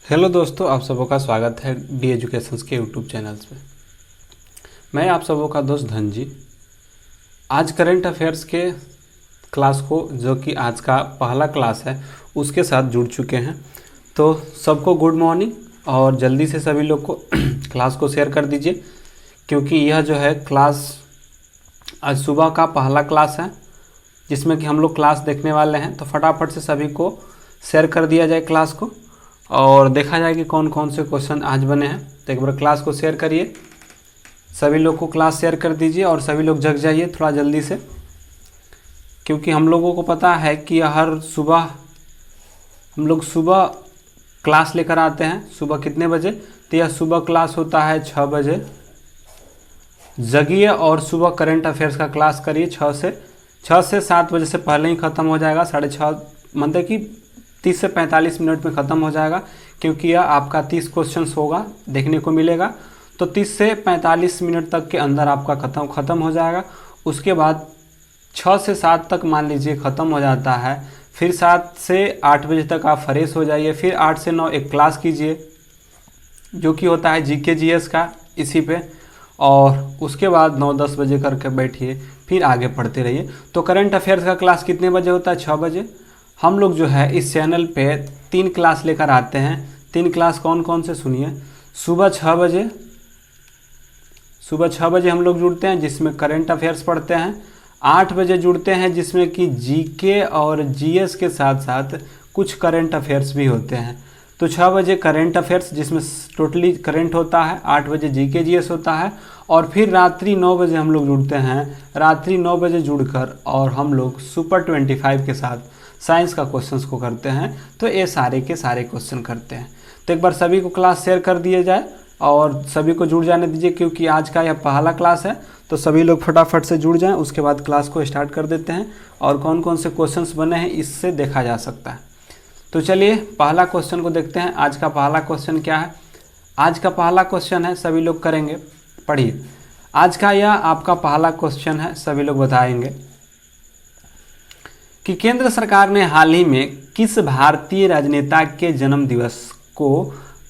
Hello दोस्तों, आप सबों का स्वागत है डी एजुकेशंस के यूट्यूब चैनल्स पे। मैं आप सबों का दोस्त धन जी आज करंट अफेयर्स के क्लास को, जो कि आज का पहला क्लास है, उसके साथ जुड़ चुके हैं। तो सबको गुड मॉर्निंग और जल्दी से सभी लोग को क्लास को शेयर कर दीजिए, क्योंकि यह जो है क्लास आज सुबह का पहला क्लास है जिसमें कि हम लोग क्लास देखने वाले हैं। तो फटाफट से सभी को शेयर कर दिया जाए क्लास को और देखा जाए कि कौन कौन से क्वेश्चन आज बने हैं। तो एक बार क्लास को शेयर करिए, सभी लोग को क्लास शेयर कर दीजिए और सभी लोग जग जाइए थोड़ा जल्दी से, क्योंकि हम लोगों को पता है कि हर सुबह हम लोग सुबह क्लास लेकर आते हैं। सुबह कितने बजे? तो यह सुबह क्लास होता है 6 बजे। जगिए और सुबह करंट अफेयर्स का क्लास करिए। 6 से 7 बजे से पहले ही ख़त्म हो जाएगा। 6:30 मतलब कि 30 से 45 मिनट में ख़त्म हो जाएगा, क्योंकि यह आपका 30 क्वेश्चंस होगा देखने को मिलेगा। तो 30 से 45 मिनट तक के अंदर आपका ख़त्म हो जाएगा। उसके बाद 6 से 7 तक मान लीजिए ख़त्म हो जाता है। फिर 7 से 8 बजे तक आप फ्रेश हो जाइए। फिर 8 से 9 एक क्लास कीजिए जो कि होता है जीके जीएस का इसी पे, और उसके बाद 9-10 बजे करके बैठिए, फिर आगे पढ़ते रहिए। तो करंट अफेयर्स का क्लास कितने बजे होता है? 6 बजे। हम लोग जो है इस चैनल पे 3 क्लास लेकर आते हैं। 3 क्लास कौन कौन से सुनिए। सुबह 6 बजे हम लोग जुड़ते हैं, जिसमें करंट अफेयर्स पढ़ते हैं। 8 बजे जुड़ते हैं, जिसमें कि जीके और जीएस के साथ साथ कुछ करंट अफेयर्स भी होते हैं। तो 6 बजे करंट अफेयर्स, जिसमें टोटली करंट होता है। 8 बजे जीके जीएस होता है। और फिर रात्रि 9 बजे हम लोग जुड़ते हैं। रात्रि 9 बजे जुड़कर और हम लोग सुपर 25 के साथ साइंस का क्वेश्चंस को करते हैं। तो ये सारे के सारे क्वेश्चन करते हैं। तो एक बार सभी को क्लास शेयर कर दिया जाए और सभी को जुड़ जाने दीजिए, क्योंकि आज का यह पहला क्लास है। तो सभी लोग फटाफट से जुड़ जाएं, उसके बाद क्लास को स्टार्ट कर देते हैं और कौन कौन से क्वेश्चंस बने हैं इससे देखा जा सकता है। तो चलिए पहला क्वेश्चन को देखते हैं। आज का पहला क्वेश्चन क्या है? आज का पहला क्वेश्चन है, सभी लोग करेंगे, पढ़िए। आज का यह आपका पहला क्वेश्चन है, सभी लोग बताएंगे कि केंद्र सरकार ने हाल ही में किस भारतीय राजनेता के जन्म दिवस को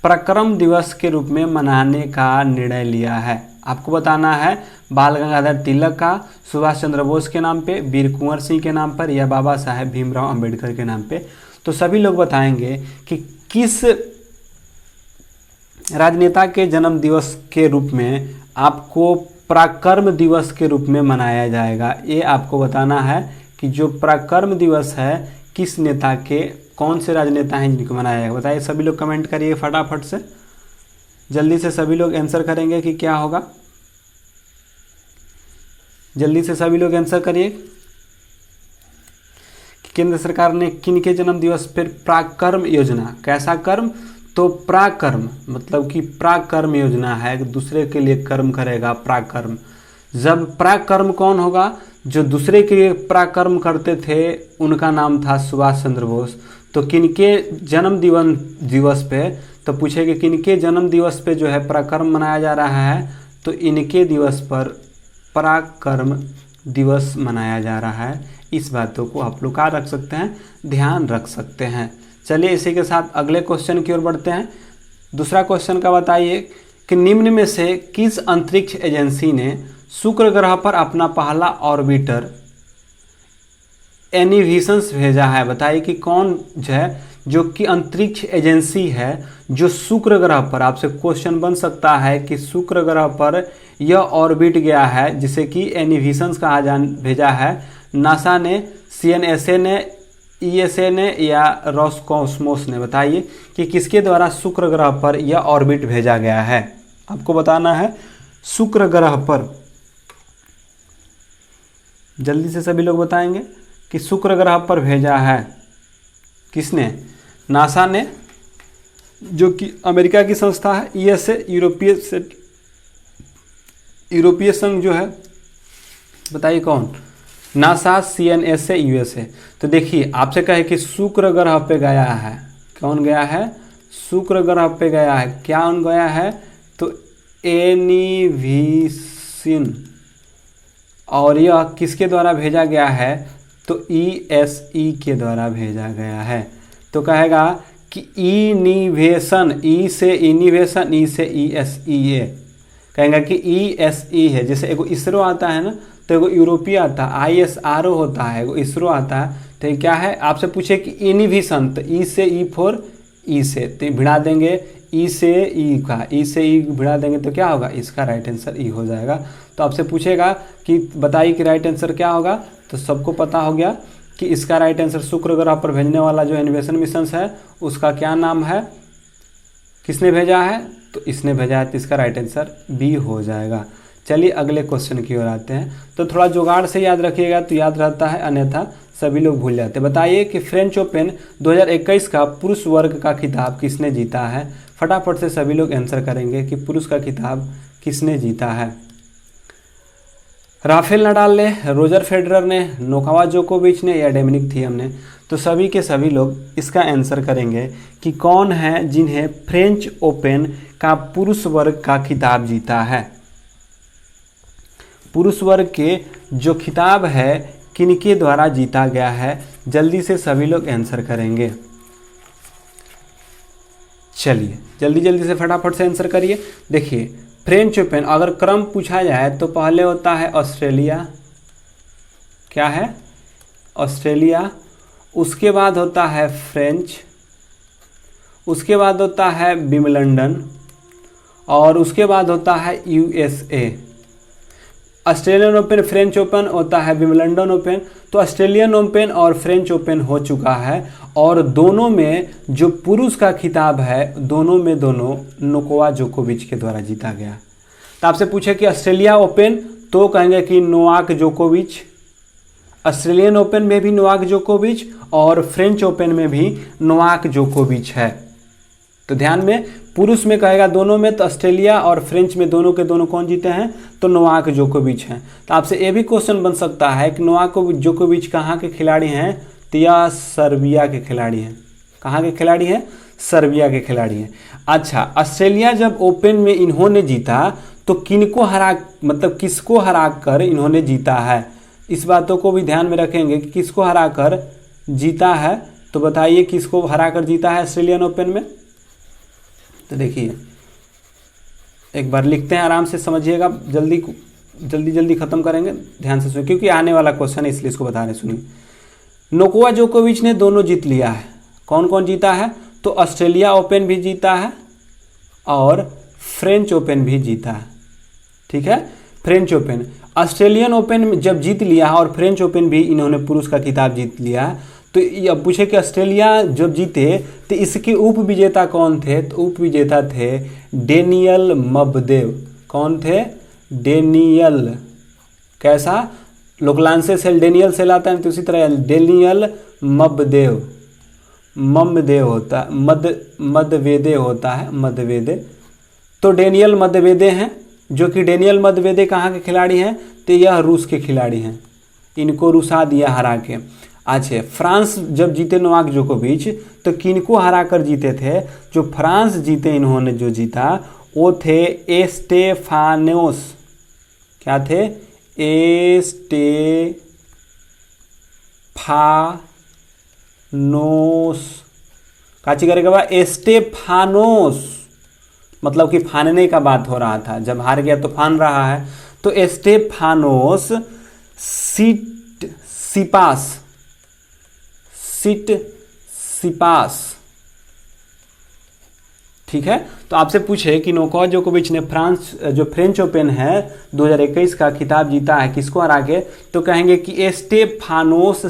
पराक्रम दिवस के रूप में मनाने का निर्णय लिया है? आपको बताना है बाल गंगाधर तिलक का, सुभाष चंद्र बोस के नाम पे, वीर कुंवर सिंह के नाम पर, या बाबा साहेब भीमराव अंबेडकर के नाम पे। तो सभी लोग बताएंगे कि किस राजनेता के जन्म दिवस के रूप में आपको पराक्रम दिवस के रूप में मनाया जाएगा। ये आपको बताना है कि जो पराक्रम दिवस है किस नेता के, कौन से राजनेता हैं जिनको मनाया जाएगा। बताइए, सभी लोग कमेंट करिए फटाफट से, जल्दी से सभी लोग आंसर करेंगे कि क्या होगा। जल्दी से सभी लोग आंसर करिए कि केंद्र सरकार ने किन के जन्म दिवस पर पराक्रम योजना, कैसा कर्म? तो पराक्रम मतलब कि पराक्रम योजना है, दूसरे के लिए कर्म करेगा, पराक्रम। जब पराक्रम कौन होगा? जो दूसरे के लिए पराक्रम करते थे उनका नाम था सुभाष चंद्र बोस। तो किनके जन्म दिवस पे, तो पूछेंगे किनके जन्म दिवस पे जो है पराक्रम मनाया जा रहा है? तो इनके दिवस पर पराक्रम दिवस मनाया जा रहा है। इस बातों को आप लोग क्या रख सकते हैं, ध्यान रख सकते हैं। चलिए इसी के साथ अगले क्वेश्चन की ओर बढ़ते हैं। दूसरा क्वेश्चन का बताइए कि निम्न में से किस अंतरिक्ष एजेंसी ने शुक्र ग्रह पर अपना पहला ऑर्बिटर एनिविशंस भेजा है? बताइए कि कौन है जो कि अंतरिक्ष एजेंसी है जो शुक्र ग्रह पर, आपसे क्वेश्चन बन सकता है कि शुक्र ग्रह पर यह ऑर्बिट गया है, जिसे कि एनिविशंस कहा भेजा है। नासा ने, सीएनएसए ने, ईएसए ने या रॉसकॉस्मोस ने? बताइए कि किसके द्वारा शुक्र ग्रह पर यह ऑर्बिट भेजा गया है। आपको बताना है शुक्र ग्रह पर, जल्दी से सभी लोग बताएंगे कि शुक्र ग्रह पर भेजा है किसने? नासा ने, जो कि अमेरिका की संस्था है। ईएसए यूरोपीय संघ जो है, बताइए कौन? NASA, CNSA, USA. तो देखिए आपसे कहे कि शुक्र ग्रह पे गया है, कौन गया है? शुक्र ग्रह पे गया है। क्या गया है? तो एनिविशन, और यह किसके द्वारा भेजा गया है? तो ईएसई के द्वारा भेजा गया है। तो कहेगा कि इनिवेशन, ई से इनिवेशन, ई से ESE कहेंगे कि ESE है। जैसे एगो इसरो आता है ना, तो एगो यूरोपीय आता है, ISRO होता है, एगो इसरो आता है। तो ये क्या है, आपसे पूछे कि इनिविशन, तो ई से ई फॉर ई से, तो भिड़ा देंगे ई से ई का, ई से ई भिड़ा देंगे तो क्या होगा, इसका राइट आंसर ई हो जाएगा। तो आपसे पूछेगा कि बताइए कि राइट आंसर क्या होगा, तो सबको पता हो गया कि इसका राइट आंसर शुक्र ग्रह पर भेजने वाला जो इन्वेशन मिशन है उसका क्या नाम है, किसने भेजा है, तो इसने भेजा है, तो इसका राइट आंसर बी हो जाएगा। चलिए अगले क्वेश्चन की ओर आते हैं। तो थोड़ा जुगाड़ से याद रखिएगा तो याद रहता है, अन्यथा सभी लोग भूल जाते हैं। बताइए कि फ्रेंच ओपन 2021 का पुरुष वर्ग का खिताब किसने जीता है। फटाफट से सभी लोग आंसर करेंगे कि पुरुष का खिताब किसने जीता है। राफेल नडाल ने, रोजर फेडरर ने, नोवाक जोकोविच ने या डोमिनिक थियम ने। तो सभी के सभी लोग इसका आंसर करेंगे कि कौन है जिन्हें फ्रेंच ओपन का पुरुष वर्ग का खिताब जीता है। पुरुष वर्ग के जो खिताब है किनके द्वारा जीता गया है, जल्दी से सभी लोग आंसर करेंगे। चलिए जल्दी जल्दी से फटाफट से आंसर करिए। देखिए फ्रेंच ओपन अगर क्रम पूछा जाए तो पहले होता है ऑस्ट्रेलिया, क्या है, ऑस्ट्रेलिया, उसके बाद होता है फ्रेंच, उसके बाद होता है विंबलडन और उसके बाद होता है USA। Australian open, French open होता है विंबलडन ओपन। तो ऑस्ट्रेलियन ओपन और फ्रेंच ओपन हो चुका है और दोनों में जो पुरुष का खिताब है दोनों में दोनों नोवाक जोकोविच के द्वारा जीता गया। तो आपसे पूछे कि ऑस्ट्रेलिया ओपन तो कहेंगे कि नोवाक जोकोविच, ऑस्ट्रेलियन ओपन में भी नोवाक जोकोविच और फ्रेंच ओपन में भी नोवाक जोकोविच है। तो ध्यान में पुरुष में कहेगा दोनों में, तो ऑस्ट्रेलिया और फ्रेंच में दोनों के दोनों कौन जीते हैं, तो नोवाक जोकोविच हैं। तो आपसे ये भी क्वेश्चन बन सकता है कि नोवाक जोकोविच कहाँ के खिलाड़ी हैं, तो यह सर्बिया के खिलाड़ी हैं। कहाँ के खिलाड़ी हैं, सर्बिया के खिलाड़ी हैं। अच्छा, ऑस्ट्रेलिया जब ओपन में इन्होंने जीता तो किनको हरा, मतलब किसको हरा कर इन्होंने जीता है, इस बातों को भी ध्यान में रखेंगे कि किसको हरा कर जीता है। तो बताइए किसको हरा कर जीता है ऑस्ट्रेलियन ओपन में। तो देखिए एक बार लिखते हैं, आराम से समझिएगा, जल्दी जल्दी ख़त्म करेंगे, ध्यान से सुनिए क्योंकि आने वाला क्वेश्चन है इसलिए इसको बता रहे। सुनिए, नोवाक जोकोविच ने दोनों जीत लिया है। कौन कौन जीता है, तो ऑस्ट्रेलिया ओपन भी जीता है और फ्रेंच ओपन भी जीता है। ठीक है, फ्रेंच ओपन, ऑस्ट्रेलियन ओपन जब जीत लिया और फ्रेंच ओपन भी इन्होंने पुरुष का खिताब जीत लिया। तो अब पूछे कि ऑस्ट्रेलिया जब जीते तो इसके उप विजेता कौन थे, तो उप विजेता थे डेनियल मबदेव। कौन थे, डेनियल, कैसा, लोकलांसे से डेनियल से लाता है, तो उसी तरह डेनियल मबदेव, ममदेव होता, मदवेदे होता है, मदवेदे। तो डेनियल मदवेदे हैं, जो कि डेनियल मदवेदे कहाँ के खिलाड़ी हैं, तो यह रूस के खिलाड़ी हैं, इनको रुसा दिया हरा के। अच्छा, फ्रांस जब जीते नोवाक जोकोविच तो किनको हरा कर जीते थे, जो फ्रांस जीते इन्होंने जो जीता वो थे एस्टेफानोस, क्या थे, एस्टेफानोस, काची करेगा बा, एस्टेफानोस, मतलब कि फानने का बात हो रहा था, जब हार गया तो फान रहा है। तो एस्टेफानोस सिटसिपास, ठीक है। तो आपसे पूछे कि नोवाक जोकोविच ने फ्रेंच ओपन है 2021 का खिताब जीता है किसको हरा के, तो कहेंगे कि एस्टेफानोस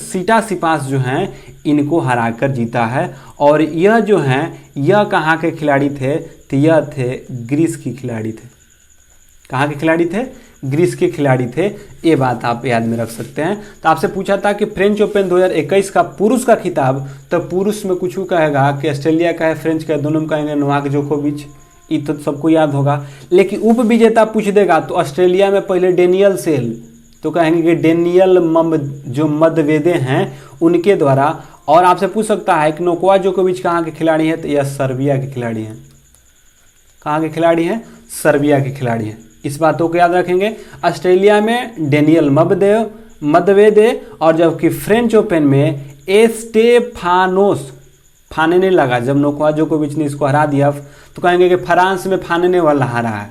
सिटासिपास जो हैं इनको हराकर जीता है। और यह जो हैं यह कहाँ के खिलाड़ी थे, तो यह थे ग्रीस के खिलाड़ी थे। कहाँ के खिलाड़ी थे, ग्रीस के खिलाड़ी थे, ये बात आप याद में रख सकते हैं। तो आपसे पूछा था कि फ्रेंच ओपन 2021 का पुरुष का खिताब, तो पुरुष में कुछ कहेगा कि ऑस्ट्रेलिया का है, फ्रेंच का है, दोनों में कहेंगे नोवाक जोकोविच, ये तो सबको याद होगा। लेकिन उप विजेता पूछ देगा तो ऑस्ट्रेलिया में पहले डेनियल सेल, तो कहेंगे कि डेनियल जो मदवेदे हैं उनके द्वारा। और आपसे पूछ सकता है कि नोवाक जोकोविच कहाँ के खिलाड़ी हैं, तो यह सर्बिया के खिलाड़ी हैं। कहाँ के खिलाड़ी हैं, सर्बिया के खिलाड़ी हैं। इस बातों को याद रखेंगे। ऑस्ट्रेलिया में डेनियल मबदेव मदवेदे, और जबकि फ्रेंच ओपन में एस्टेफानोस, फाने नहीं लगा, जब नोवाक जोकोविच ने इसको हरा दिया तो कहेंगे कि फ्रांस में फानने वाला हारा है,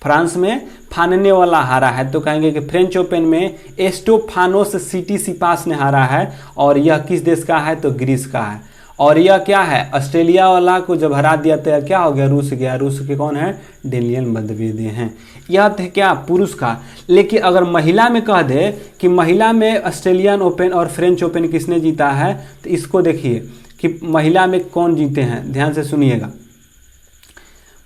फ्रांस में फानने वाला हारा है, तो कहेंगे कि फ्रेंच ओपन में एस्टेफानोस सिटीसिपास ने हारा है, और यह किस देश का है, तो ग्रीस का है। और यह क्या है, ऑस्ट्रेलिया वाला को जब हरा दिया तो क्या हो गया, रूस गया, रूस के कौन है, डेनियल मेदवेदेव हैं। यह थे क्या, पुरुष का। लेकिन अगर महिला में कह दे कि महिला में ऑस्ट्रेलियन ओपन और फ्रेंच ओपन किसने जीता है, तो इसको देखिए कि महिला में कौन जीते हैं, ध्यान से सुनिएगा।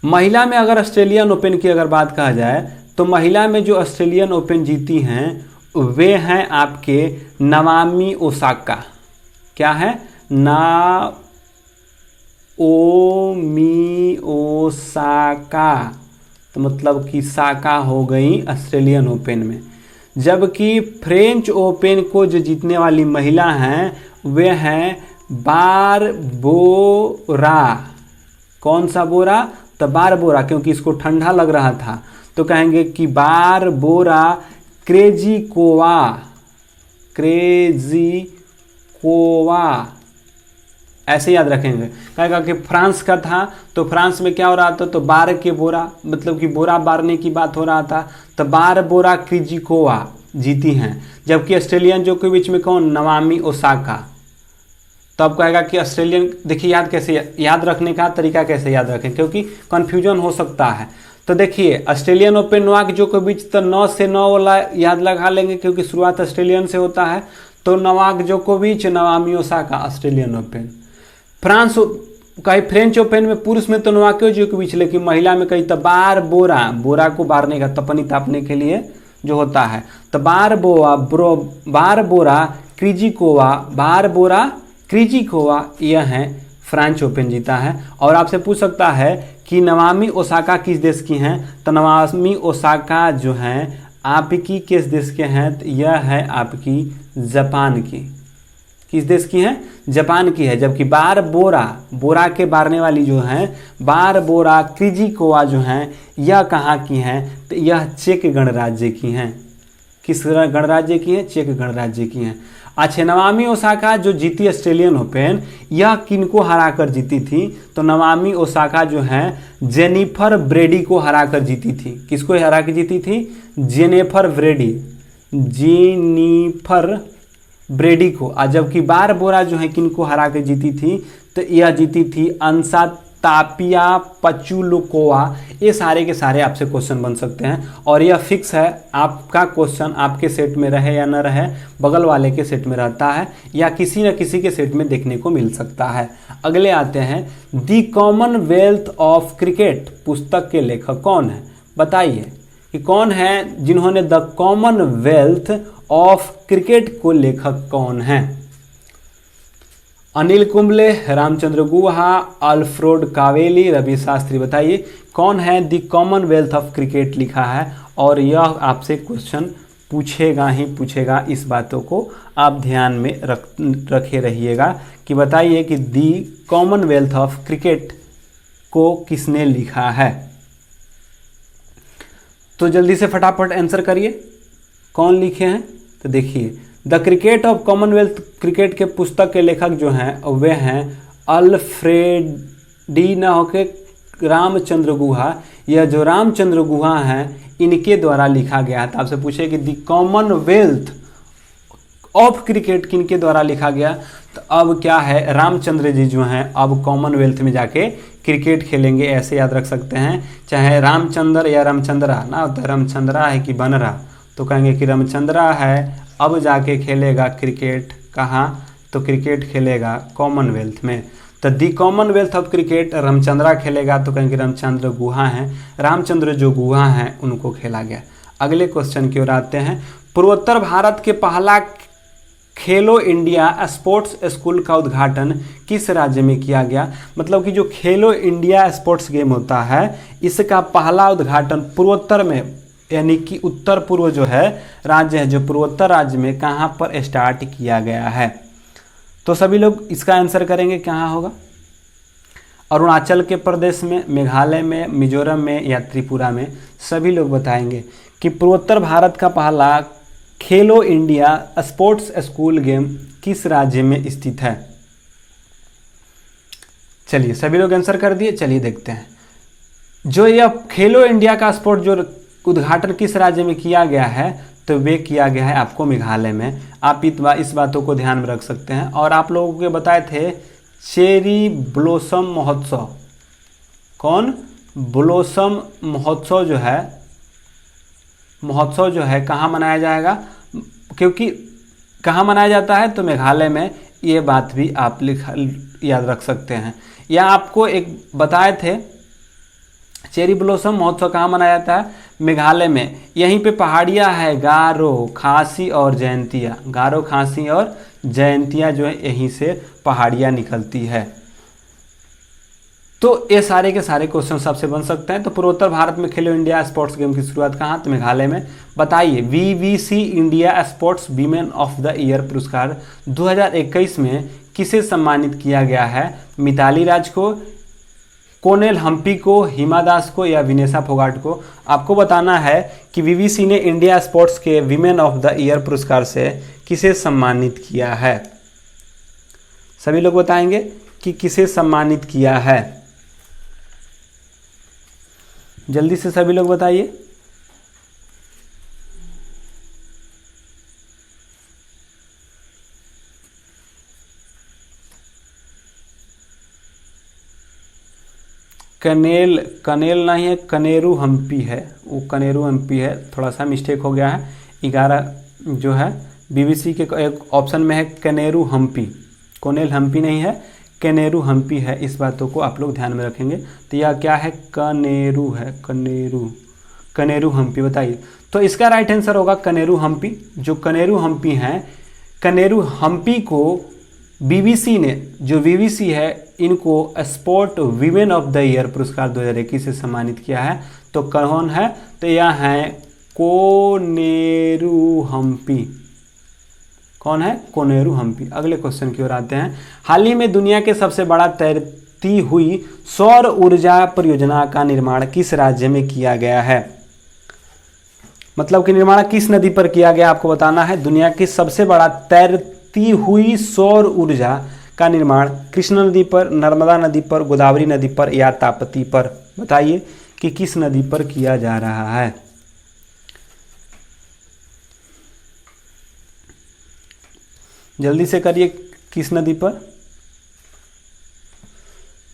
महिला में अगर ऑस्ट्रेलियन ओपन की अगर बात कहा जाए तो महिला में जो ऑस्ट्रेलियन ओपन जीती हैं वे हैं आपके नाओमी ओसाका। क्या है, नाओमी ओसाका, तो मतलब कि साका हो गई ऑस्ट्रेलियन ओपन में। जबकि फ्रेंच ओपन को जो जीतने वाली महिला हैं वे हैं बारबोरा। कौन सा बोरा, तो बारबोरा, क्योंकि इसको ठंडा लग रहा था तो कहेंगे कि बारबोरा क्रेजिकोवा, क्रेजिकोवा, ऐसे याद रखेंगे। कहेगा कि फ्रांस का था तो फ्रांस में क्या हो रहा था, तो बार के बोरा, मतलब कि बोरा बारने की बात हो रहा था, तो बारबोरा क्रेजिकोवा जीती हैं। जबकि ऑस्ट्रेलियन जोकोविच में कौन, नाओमी ओसाका। तो अब कहेगा कि ऑस्ट्रेलियन, देखिए याद कैसे, याद रखने का तरीका कैसे याद रखें, क्योंकि कन्फ्यूजन हो सकता है। तो देखिए ऑस्ट्रेलियन ओपन नोवाक जोकोविच, तो 9 से 9 वाला याद लगा लेंगे क्योंकि शुरुआत ऑस्ट्रेलियन से होता है, तो नोवाक जोकोविच, Naomi Osaka Australian open. France कहीं फ्रेंच ओपन में पुरुष में तो नोवाक जोकोविच, लेकिन महिला में कहीं तो बारबोरा, बोरा को बारने का, तपनी तापने के लिए जो होता है, तो बारबोरा क्रेजिकोवा, यह है फ्रेंच ओपन जीता है। और आपसे पूछ सकता है कि नाओमी ओसाका किस देश की हैं, तो नाओमी ओसाका जो हैं आपकी किस देश के हैं, तो यह है आपकी जापान की। किस देश की हैं, जापान की है। जबकि बारबोरा, बोरा के बारने वाली जो हैं बारबोरा क्रेजिकोवा जो हैं यह कहाँ की हैं, तो यह चेक गणराज्य की हैं। किस गणराज्य की है, चेक गणराज्य की हैं। अच्छा, नाओमी ओसाका जो जीती ऑस्ट्रेलियन ओपन, यह किनको हराकर जीती थी, तो नाओमी ओसाका जो है जेनिफर ब्रेडी को हराकर जीती थी। किसको हरा के जीती थी, जेनिफर ब्रेडी को। जबकि बारबोरा जो है किनको हरा के जीती थी, तो यह जीती थी अंसा तापिया पचुलुकोवा। ये सारे के सारे आपसे क्वेश्चन बन सकते हैं और यह फिक्स है, आपका क्वेश्चन आपके सेट में रहे या न रहे, बगल वाले के सेट में रहता है या किसी न किसी के सेट में देखने को मिल सकता है। अगले आते हैं, दी कॉमनवेल्थ ऑफ क्रिकेट पुस्तक के लेखक कौन है, बताइए कि कौन है जिन्होंने द कॉमनवेल्थ ऑफ क्रिकेट को लेखक कौन है। अनिल कुंबले, रामचंद्र गुहा, अल्फ्रेड कावेली, रवि शास्त्री। बताइए कौन है दी कॉमनवेल्थ ऑफ क्रिकेट लिखा है, और यह आपसे क्वेश्चन पूछेगा ही पूछेगा। इस बातों को आप ध्यान में रखे रहिएगा कि बताइए कि दी कॉमनवेल्थ ऑफ क्रिकेट को किसने लिखा है। तो जल्दी से फटाफट आंसर करिए, कौन लिखे हैं। तो देखिए the cricket of Commonwealth cricket के पुस्तक के लेखक जो हैं वे हैं अल्फ्रेडी न होके रामचंद्र गुहा। यह जो रामचंद्र गुहा हैं इनके द्वारा लिखा गया था। आपसे पूछे कि द कॉमनवेल्थ ऑफ क्रिकेट किनके द्वारा लिखा गया, तो अब क्या है, रामचंद्र जी जो हैं अब कॉमनवेल्थ में जाके क्रिकेट खेलेंगे, ऐसे याद रख सकते हैं। चाहे रामचंद्र या रामचंद्रा ना होता, रामचंद्रा है कि बनरा, तो कहेंगे कि रामचंद्रा है अब जाके खेलेगा क्रिकेट कहाँ, तो क्रिकेट खेलेगा कॉमनवेल्थ में। तो दी कॉमनवेल्थ ऑफ क्रिकेट रामचंद्रा खेलेगा, तो कहेंगे रामचंद्र गुहा हैं, रामचंद्र जो गुहा हैं उनको खेला गया। अगले क्वेश्चन की ओर आते हैं, पूर्वोत्तर भारत के पहला खेलो इंडिया स्पोर्ट्स स्कूल का उद्घाटन किस राज्य में किया गया। मतलब कि जो खेलो इंडिया स्पोर्ट्स गेम होता है इसका पहला उद्घाटन पूर्वोत्तर में, यानी कि उत्तर पूर्व जो है राज्य है, जो पूर्वोत्तर राज्य में कहाँ पर स्टार्ट किया गया है। तो सभी लोग इसका आंसर करेंगे कहाँ होगा, अरुणाचल के प्रदेश में, मेघालय में, मिजोरम में या त्रिपुरा में। सभी लोग बताएंगे कि पूर्वोत्तर भारत का पहला खेलो इंडिया स्पोर्ट्स स्कूल गेम किस राज्य में स्थित है? चलिए सभी लोग आंसर कर दिए। चलिए देखते हैं, जो यह खेलो इंडिया का स्पोर्ट जो उद्घाटन किस राज्य में किया गया है, तो वे किया गया है आपको मेघालय में। आप इस बातों को ध्यान में रख सकते हैं। और आप लोगों को बताए थे चेरी ब्लॉसम महोत्सव, कौन ब्लॉसम महोत्सव जो है कहाँ मनाया जाएगा, क्योंकि कहाँ मनाया जाता है, तो मेघालय में। ये बात भी आप याद रख सकते हैं। या आपको एक बताए थे चेरी ब्लॉसम महोत्सव कहाँ मनाया जाता है, मेघालय में। यहीं पे पहाड़ियाँ है गारो, खासी और जयंतिया। गारो, खासी और जयंतिया जो है यहीं से पहाड़ियाँ निकलती है। तो ये सारे के सारे क्वेश्चन आपसे बन सकते हैं। तो पूर्वोत्तर भारत में खेलो इंडिया स्पोर्ट्स गेम की शुरुआत कहाँ, तो मेघालय में। बताइए BBC India sports women of the year पुरस्कार 2021 में किसे सम्मानित किया गया है? मिताली राज को, कोनेल हम्पी को, हिमा दास को या विनेशा फोगाट को? आपको बताना है कि वीवीसी ने इंडिया स्पोर्ट्स के वीमेन ऑफ द ईयर पुरस्कार से किसे सम्मानित किया है? सभी लोग बताएंगे कि किसे सम्मानित किया है। जल्दी से सभी लोग बताइए। कनेल नहीं है, कनेरू हम्पी है। वो कनेरू हम्पी है, थोड़ा सा मिस्टेक हो गया है। 11 जो है बीबीसी के एक ऑप्शन में है कनेरू हम्पी, कोनेल हम्पी नहीं है, कनेरू हम्पी है। इस बातों को आप लोग ध्यान में रखेंगे। तो यह क्या है, कनेरू है, कनेरू हम्पी। बताइए, तो इसका राइट आंसर होगा कनेरू हम्पी। जो कनेरू हम्पी हैं, कनेरू हम्पी को बीबीसी ने, जो बीबीसी है, इनको sport women of the year पुरस्कार 2021 से सम्मानित किया है। तो कौन है, तो यह है कोनेरू हम्पी। कौन है, कोनेरू हम्पी। अगले क्वेश्चन की ओर आते हैं। हाल ही में दुनिया के सबसे बड़ा तैरती हुई सौर ऊर्जा परियोजना का निर्माण किस राज्य में किया गया है? मतलब कि निर्माण किस नदी पर किया गया, आपको बताना है। दुनिया की सबसे बड़ा तैरती हुई सौर ऊर्जा का निर्माण कृष्णा नदी पर, नर्मदा नदी पर, गोदावरी नदी पर या ताप्ती पर? बताइए कि किस नदी पर किया जा रहा है। जल्दी से करिए, किस नदी पर?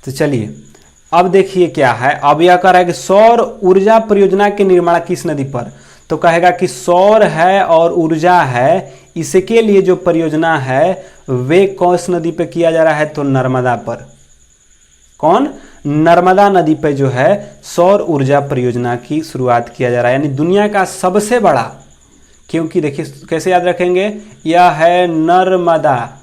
तो चलिए अब देखिए क्या है। अब यह कह रहा है कि सौर ऊर्जा परियोजना के निर्माण किस नदी पर, तो कहेगा कि सौर है और ऊर्जा है, इसके लिए जो परियोजना है वे कौन नदी पे किया जा रहा है, तो नर्मदा पर। कौन, नर्मदा नदी पे जो है सौर ऊर्जा परियोजना की शुरुआत किया जा रहा है। यानी दुनिया का सबसे बड़ा, क्योंकि देखिए कैसे याद रखेंगे, यह है नर्मदा,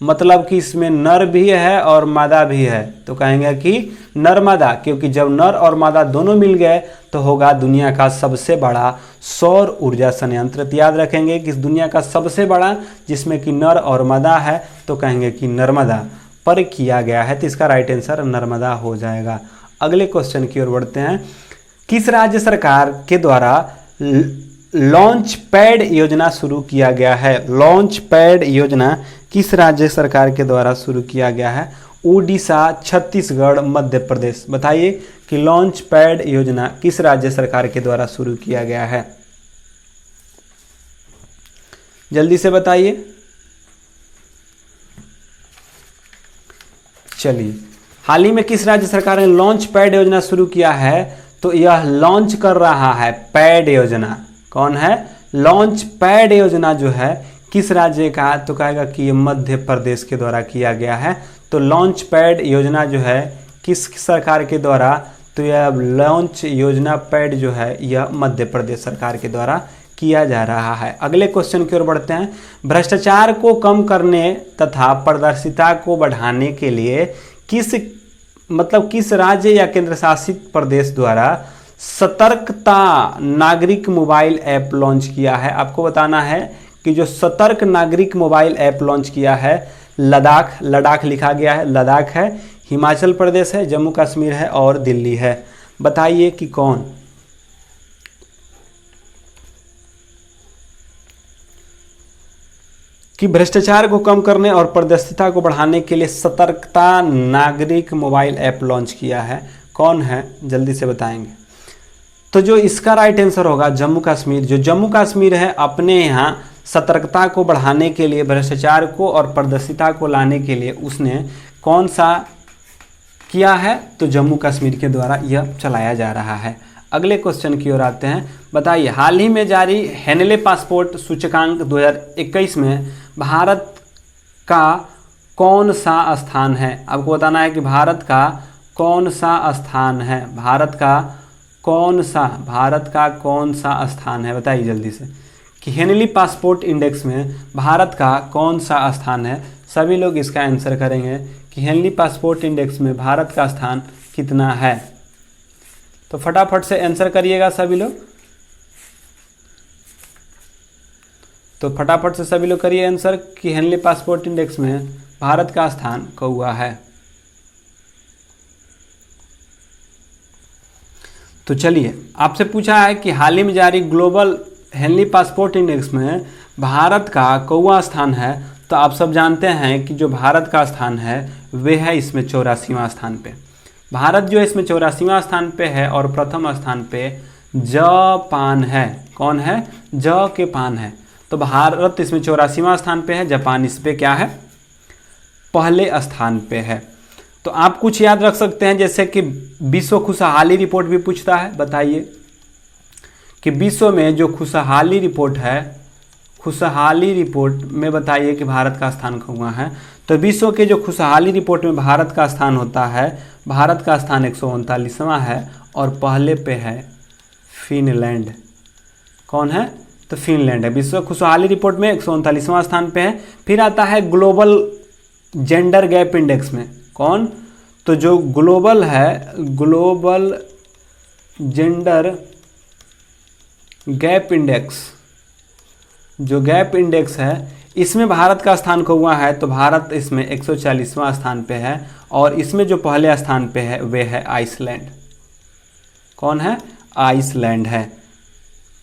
मतलब कि इसमें नर भी है और मादा भी है, तो कहेंगे कि नर्मदा, क्योंकि जब नर और मादा दोनों मिल गए तो होगा दुनिया का सबसे बड़ा सौर ऊर्जा संयंत्र। तो याद रखेंगे कि दुनिया का सबसे बड़ा जिसमें कि नर और मादा है, तो कहेंगे कि नर्मदा पर किया गया है। तो इसका राइट आंसर नर्मदा हो जाएगा। अगले क्वेश्चन की ओर बढ़ते हैं। किस राज्य सरकार के द्वारा लॉन्च पैड योजना शुरू किया गया है? लॉन्च पैड योजना किस राज्य सरकार के द्वारा शुरू किया गया है? उड़ीसा, छत्तीसगढ़, मध्य प्रदेश? बताइए कि लॉन्च पैड योजना किस राज्य सरकार के द्वारा शुरू किया गया है? जल्दी से बताइए। चलिए, हाल ही में किस राज्य सरकार ने लॉन्च पैड योजना शुरू किया है? तो यह लॉन्च कर रहा है पैड योजना। कौन है, लॉन्च पैड योजना जो है किस राज्य का, तो कहेगा कि ये मध्य प्रदेश के द्वारा किया गया है। तो लॉन्च पैड योजना जो है किस सरकार के द्वारा, तो यह लॉन्च योजना पैड जो है यह मध्य प्रदेश सरकार के द्वारा किया जा रहा है। अगले क्वेश्चन की ओर बढ़ते हैं। भ्रष्टाचार को कम करने तथा पारदर्शिता को बढ़ाने के लिए किस राज्य या केंद्र शासित प्रदेश द्वारा सतर्कता नागरिक मोबाइल ऐप लॉन्च किया है? आपको बताना है कि जो सतर्क नागरिक मोबाइल ऐप लॉन्च किया है, लद्दाख लिखा गया है, लद्दाख है, हिमाचल प्रदेश है, जम्मू कश्मीर है और दिल्ली है। बताइए कि कौन? कि भ्रष्टाचार को कम करने और पारदर्शिता को बढ़ाने के लिए सतर्कता नागरिक मोबाइल ऐप लॉन्च किया है। कौन है, जल्दी से बताएंगे। तो जो इसका राइट आंसर होगा जम्मू कश्मीर। जो जम्मू कश्मीर है अपने यहाँ सतर्कता को बढ़ाने के लिए, भ्रष्टाचार को और पारदर्शिता को लाने के लिए उसने कौन सा किया है, तो जम्मू कश्मीर के द्वारा यह चलाया जा रहा है। अगले क्वेश्चन की ओर आते हैं। बताइए, हाल ही में जारी हेनले पासपोर्ट सूचकांक 2021 में भारत का कौन सा स्थान है। आपको बताना है कि भारत का कौन सा स्थान है, भारत का कौन सा स्थान है। बताइए जल्दी से कि हेनली पासपोर्ट इंडेक्स में भारत का कौन सा स्थान है। सभी लोग इसका आंसर करेंगे कि हेनली पासपोर्ट इंडेक्स में भारत का स्थान कितना है। तो फटाफट से आंसर करिएगा सभी लोग। तो फटाफट से सभी लोग करिए आंसर कि हेनली पासपोर्ट इंडेक्स में भारत का स्थान कौआ है। तो चलिए, आपसे पूछा है कि हाल ही में जारी ग्लोबल हेनली पासपोर्ट इंडेक्स में भारत का कौआ स्थान है। तो आप सब जानते हैं कि जो भारत का स्थान है वे है इसमें 84वां स्थान पे। भारत जो है इसमें 84वां स्थान पे है और प्रथम स्थान पे जापान है। कौन है, ज के पान है। तो भारत इसमें 84वां स्थान पे है, जापान इस पे क्या है, पहले स्थान पे है। तो आप कुछ याद रख सकते हैं, जैसे कि विश्व खुशहाली रिपोर्ट भी पूछता है। बताइए कि विश्व में जो खुशहाली रिपोर्ट है, खुशहाली रिपोर्ट में बताइए कि भारत का स्थान कहाँ है। तो विश्व के जो खुशहाली रिपोर्ट में भारत का स्थान होता है, भारत का स्थान 139वां है और पहले पे है फिनलैंड। कौन है, तो फिनलैंड है। विश्व खुशहाली रिपोर्ट में 139वां स्थान पे है। फिर आता है ग्लोबल जेंडर गैप इंडेक्स में। कौन, तो जो ग्लोबल है, ग्लोबल जेंडर गैप इंडेक्स, जो गैप इंडेक्स है इसमें भारत का स्थान कौआ है। तो भारत इसमें 140वां स्थान पे है और इसमें जो पहले स्थान पे है वे है आइसलैंड। कौन है, आइसलैंड है।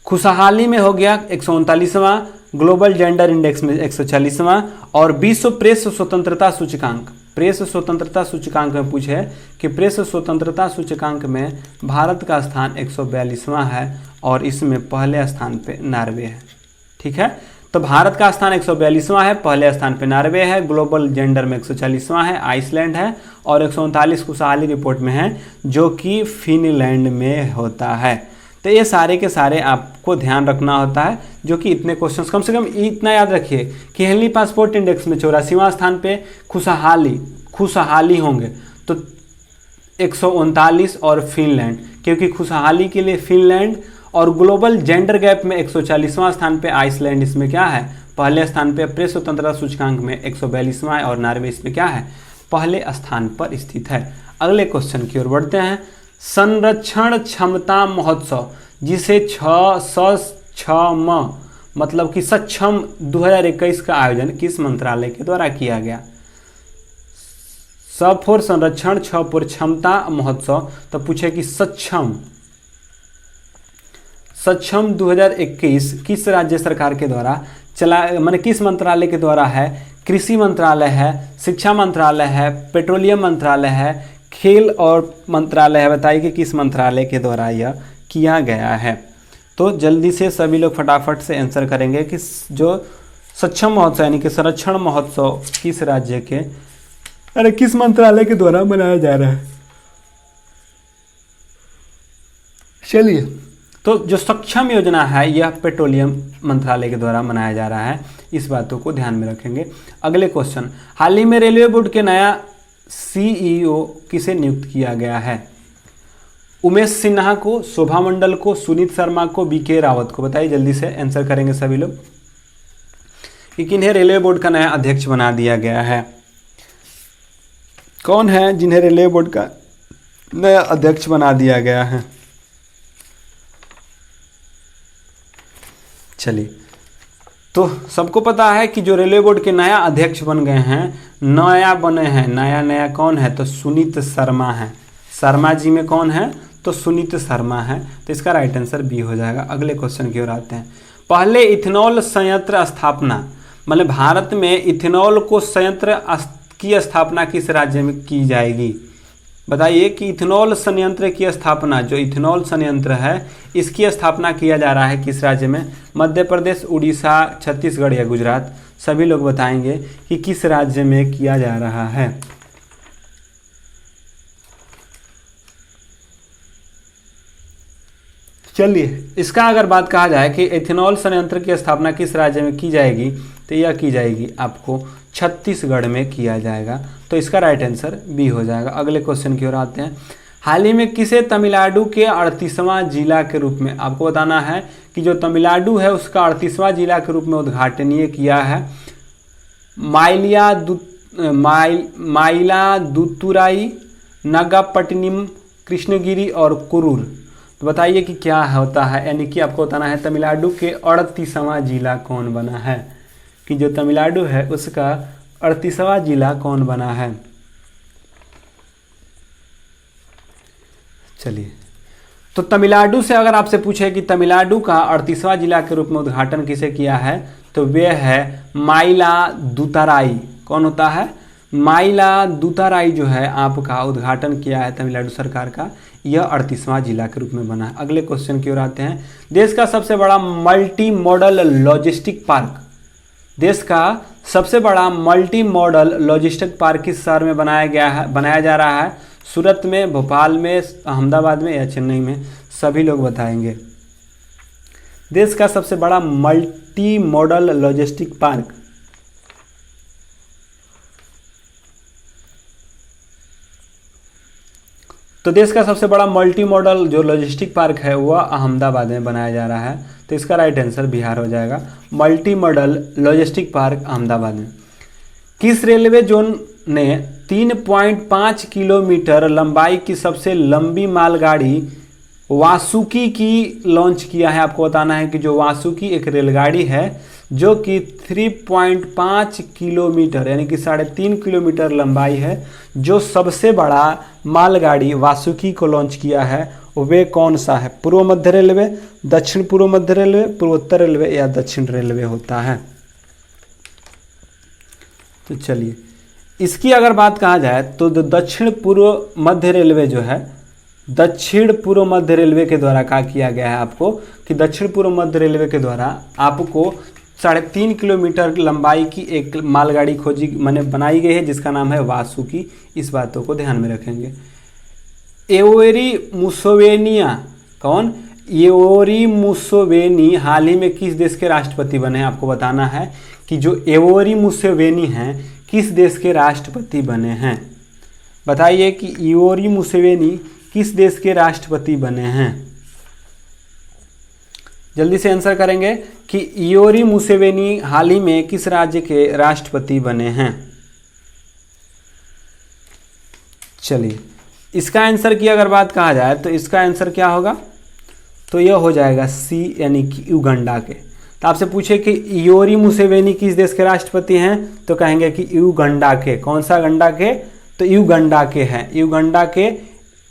खुशहाली में हो गया 139वां, ग्लोबल जेंडर इंडेक्स में 140वां और विश्व प्रेस स्वतंत्रता सूचकांक, प्रेस स्वतंत्रता सूचकांक में पूछे कि प्रेस स्वतंत्रता सूचकांक में भारत का स्थान 142वां है और इसमें पहले स्थान पे नॉर्वे है। ठीक है, तो भारत का स्थान 142वां है, पहले स्थान पे नॉर्वे है, ग्लोबल जेंडर में 140वां है, आइसलैंड है और 139 खुशहाली रिपोर्ट में है जो कि फिनलैंड में होता है। तो ये सारे के सारे आपको ध्यान रखना होता है, जो कि इतने क्वेश्चंस, कम से कम इतना याद रखिए कि हेनली पासपोर्ट इंडेक्स में 84वां स्थान पे खुशहाली होंगे तो 139 और फिनलैंड, क्योंकि खुशहाली के लिए फिनलैंड, और ग्लोबल जेंडर गैप में 140वां स्थान पे आइसलैंड इसमें क्या है, पहले स्थान पे। प्रेस स्वतंत्रता सूचकांक में 142वां और नॉर्वे इसमें क्या है, पहले स्थान पर स्थित है। अगले क्वेश्चन की ओर बढ़ते हैं। संरक्षण क्षमता महोत्सव, जिसे सक्षम मतलब कि सक्षम 2021 का आयोजन किस मंत्रालय के द्वारा किया गया। स फोर संरक्षण, छ फोर क्षमता महोत्सव। तो पूछे कि सक्षम 2021 किस राज्य सरकार के द्वारा चला, माने किस मंत्रालय के द्वारा है। कृषि मंत्रालय है, शिक्षा मंत्रालय है, पेट्रोलियम मंत्रालय है, खेल और मंत्रालय है। बताइए कि किस मंत्रालय के द्वारा यह किया गया है। तो जल्दी से सभी लोग फटाफट से आंसर करेंगे कि जो सक्षम महोत्सव यानी कि संरक्षण महोत्सव किस राज्य के, अरे किस मंत्रालय के द्वारा मनाया जा रहा है। चलिए, तो जो सक्षम योजना है यह पेट्रोलियम मंत्रालय के द्वारा मनाया जा रहा है, इस बातों को ध्यान में रखेंगे। अगले क्वेश्चन, हाल ही में रेलवे बोर्ड के नया सीईओ किसे नियुक्त किया गया है। उमेश सिन्हा को, शोभा मंडल को, सुनीत शर्मा को, बीके रावत को। बताइए जल्दी से आंसर करेंगे सभी लोग कि किन्हें रेलवे बोर्ड का नया अध्यक्ष बना दिया गया है। कौन है जिन्हें रेलवे बोर्ड का नया अध्यक्ष बना दिया गया है। चलिए, तो सबको पता है कि जो रेलवे बोर्ड के नया अध्यक्ष बन गए हैं, नया बने हैं, नया कौन है, तो सुनीत शर्मा है। शर्मा जी में कौन है, तो सुनीत शर्मा है। तो इसका राइट आंसर बी हो जाएगा। अगले क्वेश्चन की ओर आते हैं। पहले इथेनॉल संयंत्र स्थापना मतलब भारत में इथेनॉल को संयंत्र की स्थापना किस राज्य में की जाएगी? बताइए कि इथेनॉल संयंत्र की स्थापना, जो इथेनॉल संयंत्र है इसकी स्थापना किया जा रहा है किस राज्य में? मध्य प्रदेश, उड़ीसा, छत्तीसगढ़ या गुजरात? सभी लोग बताएंगे कि किस राज्य में किया जा रहा है। चलिए, इसका अगर बात कहा जाए कि इथेनॉल संयंत्र की स्थापना किस राज्य में की जाएगी, तो यह की जाएगी आपको छत्तीसगढ़ में किया जाएगा। तो इसका राइट आंसर बी हो जाएगा। अगले क्वेश्चन की ओर आते हैं। हाल ही में किसे तमिलनाडु के 38वां जिला के रूप में, आपको बताना है कि जो तमिलनाडु है उसका 38वां जिला के रूप में उद्घाटनीय किया है? माइलादुतुराई, नागापट्टिनम, कृष्णगिरी और कुरूर। तो बताइए कि क्या होता है, यानी कि आपको बताना है तमिलनाडु के 38वां जिला कौन बना है, कि जो तमिलनाडु है उसका 38वां जिला कौन बना है। चलिए, तो तमिलनाडु से अगर आपसे पूछे कि तमिलनाडु का 38वां जिला के रूप में उद्घाटन किसे किया है, तो वह है माइलादुतुराई। कौन होता है? माइलादुतुराई जो है आपका उद्घाटन किया है तमिलनाडु सरकार का, यह 38वां जिला के रूप में बना है। अगले क्वेश्चन की ओर आते हैं। देश का सबसे बड़ा मल्टी मॉडल लॉजिस्टिक पार्क, देश का सबसे बड़ा मल्टी मॉडल लॉजिस्टिक पार्क किस शहर में बनाया जा रहा है? सूरत में, भोपाल में, अहमदाबाद में या चेन्नई में? सभी लोग बताएंगे। देश का सबसे बड़ा मल्टी मॉडल लॉजिस्टिक पार्क, तो देश का सबसे बड़ा मल्टी मॉडल जो लॉजिस्टिक पार्क है वह अहमदाबाद में बनाया जा रहा है। तो इसका राइट आंसर बिहार हो जाएगा। Multi modal logistic park Ahmedabad में। किस रेलवे जोन ने 3.5 किलोमीटर लंबाई की सबसे लंबी मालगाड़ी वासुकी की लॉन्च किया है? आपको बताना है कि जो वासुकी एक रेलगाड़ी है जो कि 3.5 किलोमीटर यानी कि 3.5 किलोमीटर लंबाई है, जो सबसे बड़ा मालगाड़ी वासुकी को लॉन्च किया है, वे कौन सा है? पूर्व मध्य रेलवे, दक्षिण पूर्व मध्य रेलवे, पूर्वोत्तर रेलवे या दक्षिण रेलवे होता है? तो चलिए, इसकी अगर बात कहा जाए तो दक्षिण पूर्व मध्य रेलवे जो है, दक्षिण पूर्व मध्य रेलवे के द्वारा क्या किया गया है आपको, कि दक्षिण पूर्व मध्य रेलवे के द्वारा आपको 3.5 किलोमीटर लंबाई की एक मालगाड़ी बनाई गई है जिसका नाम है वासुकी। इस बातों को ध्यान में रखेंगे। एवोरी मुसोवेनिया, कौन? एवोरी मुसोवेनी हाल ही में किस देश के राष्ट्रपति बने हैं? आपको बताना है कि जो एवोरी मुसोवेनी हैं किस देश के राष्ट्रपति बने हैं। बताइए कि एवोरी मुसोवेनी किस देश के राष्ट्रपति बने हैं। जल्दी से आंसर करेंगे कि एवोरी मुसोवेनी हाल ही में किस राज्य के राष्ट्रपति बने हैं। चलिए, इसका आंसर की अगर बात कहा जाए तो इसका आंसर क्या होगा? तो यह हो जाएगा सी, यानी कि युगांडा के। तो आपसे पूछे कि एवोरी मुसोवेनी किस देश के राष्ट्रपति हैं, तो कहेंगे कि युगांडा के। कौन सा गंडा के? तो युगांडा के हैं। युगांडा के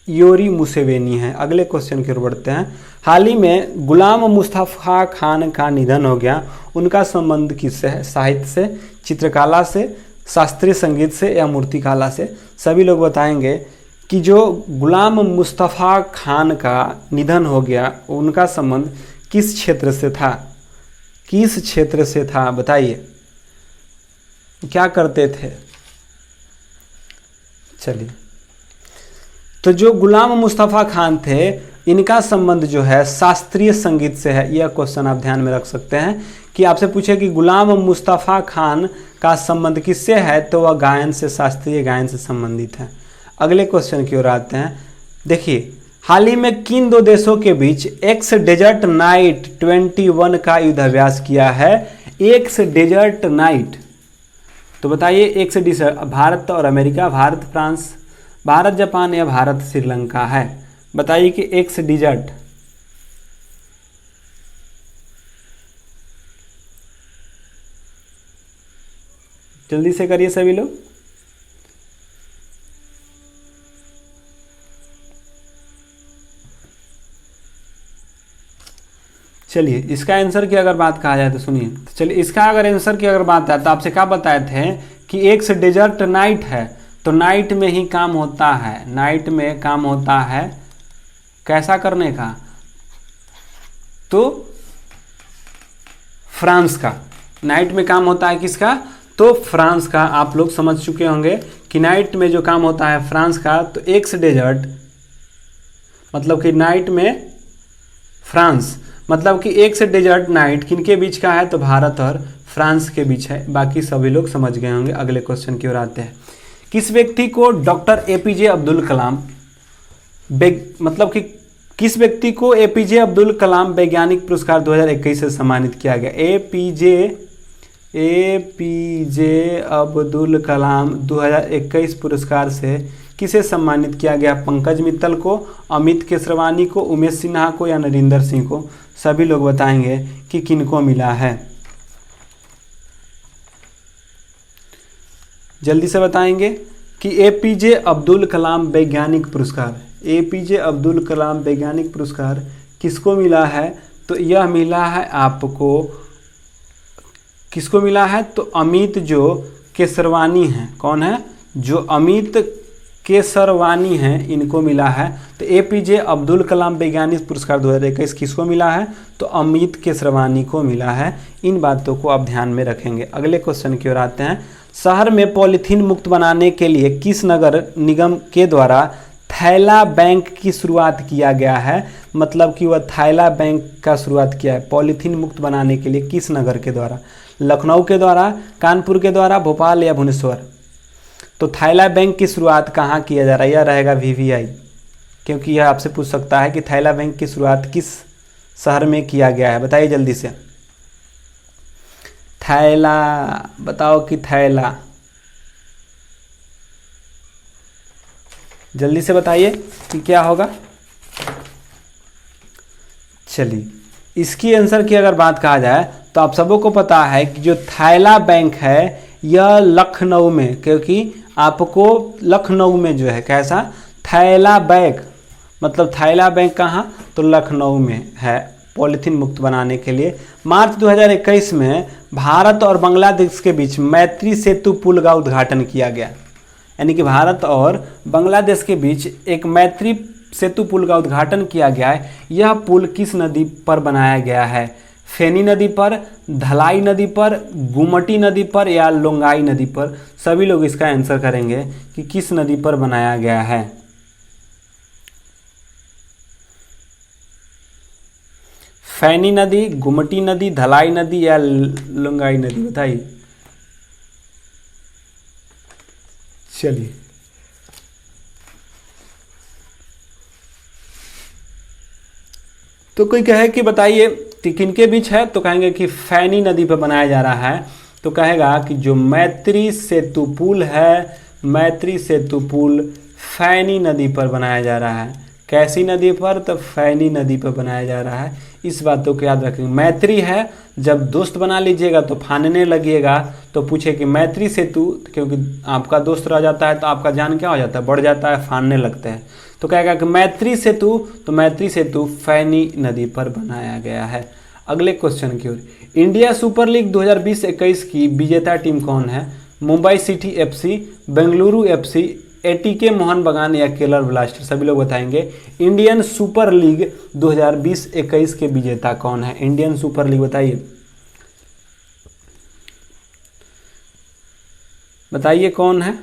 एवोरी मुसोवेनी है। अगले क्वेश्चन की ओर बढ़ते हैं। हाल ही में गुलाम मुस्तफ़ा खान का निधन हो गया, उनका संबंध किससे है? साहित्य से, चित्रकला से, शास्त्रीय संगीत से या मूर्तिकला से? सभी लोग बताएंगे कि जो गुलाम मुस्तफ़ा खान का निधन हो गया उनका संबंध किस क्षेत्र से था? किस क्षेत्र से था बताइए, क्या करते थे? चलिए, तो जो गुलाम मुस्तफ़ा खान थे इनका संबंध जो है शास्त्रीय संगीत से है। यह क्वेश्चन आप ध्यान में रख सकते हैं कि आपसे पूछे कि गुलाम मुस्तफ़ा खान का संबंध किससे है, तो वह गायन से, शास्त्रीय गायन से संबंधित है। अगले क्वेश्चन की ओर आते हैं। देखिए, हाल ही में किन दो देशों के बीच एक्स डेजर्ट नाइट 21 का युद्धाभ्यास किया है? एक्स डेजर्ट नाइट, तो बताइए एक्स डेजर्ट, भारत और America, Bharat France, Bharat Japan या भारत श्रीलंका है? बताइए कि एक्स डेजर्ट, जल्दी से करिए सभी लोग। चलिए इसका आंसर की अगर बात कहा जाए तो सुनिए, तो चलिए इसका अगर आंसर की अगर बात है तो आपसे क्या बताए थे कि एक से डेजर्ट नाइट है, तो नाइट में ही काम होता है, नाइट में काम होता है कैसा करने का, तो फ्रांस का। नाइट में काम होता है किसका, तो फ्रांस का। आप लोग समझ चुके होंगे कि नाइट में जो काम होता है फ्रांस का, तो एक्स डेजर्ट मतलब कि नाइट में फ्रांस, मतलब कि एक से डेजर्ट नाइट किनके बीच का है, तो भारत और फ्रांस के बीच है। बाकी सभी लोग समझ गए होंगे। अगले क्वेश्चन की ओर आते हैं। किस व्यक्ति को डॉक्टर एपीजे अब्दुल कलाम मतलब कि किस व्यक्ति को एपीजे अब्दुल कलाम वैज्ञानिक पुरस्कार 2021 से सम्मानित किया गया। एपीजे अब्दुल कलाम 2021 पुरस्कार से किसे सम्मानित किया गया। पंकज मित्तल को, अमित केसरवानी को, उमेश सिन्हा को या नरेंद्र सिंह को। सभी लोग बताएंगे कि किनको मिला है, जल्दी से बताएंगे कि एपीजे अब्दुल कलाम वैज्ञानिक पुरस्कार, एपीजे अब्दुल कलाम वैज्ञानिक पुरस्कार किसको मिला है, तो यह मिला है आपको, किसको मिला है, तो अमित जो केसरवानी हैं। कौन है, जो अमित केसरवानी हैं, इनको मिला है। तो एपीजे अब्दुल कलाम वैज्ञानिक पुरस्कार 2021 किसको मिला है, तो अमित केसरवानी को मिला है। इन बातों को आप ध्यान में रखेंगे। अगले क्वेश्चन की ओर आते हैं। शहर में पॉलीथीन मुक्त बनाने के लिए किस नगर निगम के द्वारा थैला बैंक की शुरुआत किया गया है। मतलब कि वह थैला बैंक का शुरुआत किया है पॉलीथीन मुक्त बनाने के लिए किस नगर के द्वारा, लखनऊ के द्वारा, कानपुर के द्वारा, भोपाल या भुवनेश्वर। तो थैला बैंक की शुरुआत कहाँ किया जा रहा है, यह रहेगा वीवीआई, क्योंकि यह आपसे पूछ सकता है कि थैला बैंक की शुरुआत किस शहर में किया गया है। बताइए जल्दी से, थैला बताओ कि थैला, जल्दी से बताइए कि क्या होगा। चलिए इसकी आंसर की अगर बात कहा जाए तो आप सबों को पता है कि जो थैला बैंक है यह लखनऊ में, क्योंकि आपको लखनऊ में जो है कैसा थैला बैंक, मतलब थैला बैंक कहाँ, तो लखनऊ में है पॉलीथीन मुक्त बनाने के लिए। मार्च 2021 में भारत और बांग्लादेश के बीच मैत्री सेतु पुल का उद्घाटन किया गया। यानी कि भारत और बांग्लादेश के बीच एक मैत्री सेतु पुल का उद्घाटन किया गया है। यह पुल किस नदी पर बनाया गया है, फेनी नदी पर, धलाई नदी पर, गुमटी नदी पर या लोंगाई नदी पर। सभी लोग इसका आंसर करेंगे कि किस नदी पर बनाया गया है। फैनी नदी, गुमटी नदी, धलाई नदी या लोंगाई नदी, बताइए। चलिए तो कोई कहे कि बताइए किनके बीच है, तो कहेंगे कि फैनी नदी पर बनाया जा रहा है। तो कहेगा कि जो मैत्री सेतु पुल है, मैत्री सेतु पुल फैनी नदी पर बनाया जा रहा है। कैसी नदी पर, तो फैनी नदी पर बनाया जा रहा है। इस बातों को याद रखेंगे। मैत्री है, जब दोस्त बना लीजिएगा तो फानने लगिएगा, तो पूछे कि मैत्री सेतु, क्योंकि आपका दोस्त रह जाता है तो आपका जान क्या हो जाता है, बढ़ जाता है, फानने लगते हैं। तो कहेगा कि मैत्री सेतु, तो मैत्री सेतु फैनी नदी पर बनाया गया है। अगले क्वेश्चन की ओर। इंडिया सुपर लीग 2020-21 की विजेता टीम कौन है। Mumbai city FC, Bengaluru FC, ATK Mohan बगान या केरल ब्लास्टर। सभी लोग बताएंगे इंडियन सुपर लीग 2020-21 के विजेता कौन है। इंडियन सुपर लीग बताइए, बताइए कौन है।